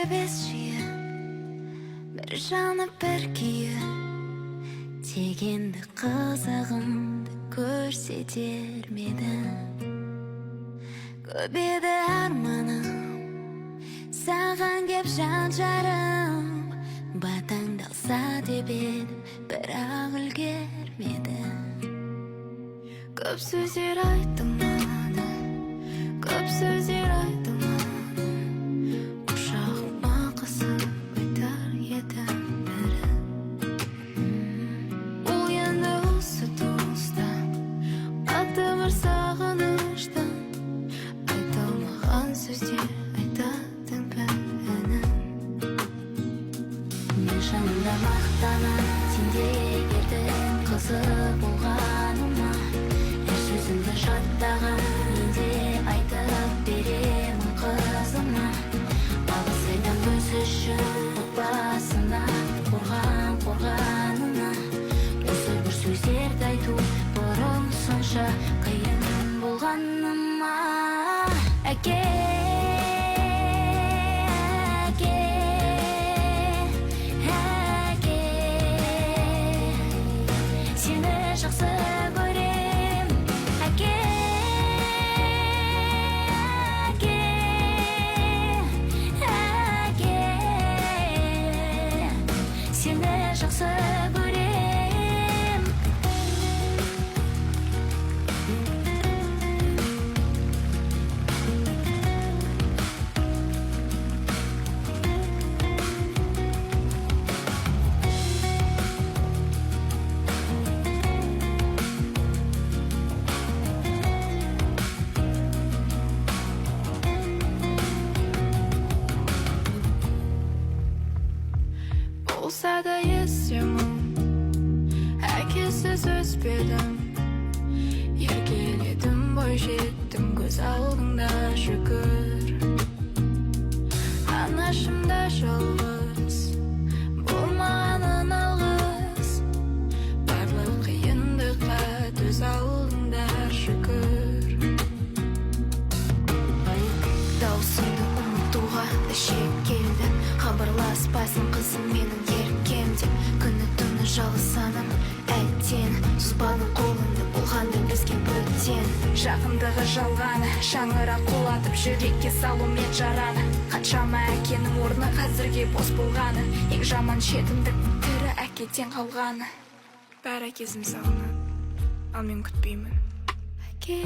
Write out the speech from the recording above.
емес жиі бір жаны бір күйі дегенді қызығымды көрсетер ме едің? Көп еді арманым саған кеп жан жарым, батаңды алса деп едім, бірақ үлгермедім. Көп сөздер айттың маған, көп сөздер айттың маған, құшағыма қысып айтар едім бәрін. Бұл енді осы тұста қатты бір сағыныштан айтылмаған сөздер айтатын бәрін. Мен шынында мақтанам сенде ердің қызы болғаныма, әр сөзіңді жаттаған менде айтып беремін қызыма. Алғыс айтам көз үшін отбасынан қорғанына, осы бір сөздерді айту бұрын сонша қиын болғаныма. Әке, сені жақсы көрем. Әке, сені жақсы көрем. Болса да есемін әкесіз өспедім, еркеледім, бой жеттім көз алдыңда шүкір. Анашымда жалғыз болмағанын алғыс, барлық қиындыққа төз алдыңда шүкір. Даусымды ұмытуға да шек келді, хабарласпайсың қызым менің еркем деп. Күні түні жалғызсаным әттен, сұзбаның қолында болғанды бізге бөтен. Жақындығы жалғаны шаңырақ құлатып жүрекке салумен жараны. Қаншама әкенің орны қазірге бос болғаны, ең жаман жетімдік тірі әкеден қалғаны. Бәрі әкесін сағынады, ал мен күтпеймін. Әке,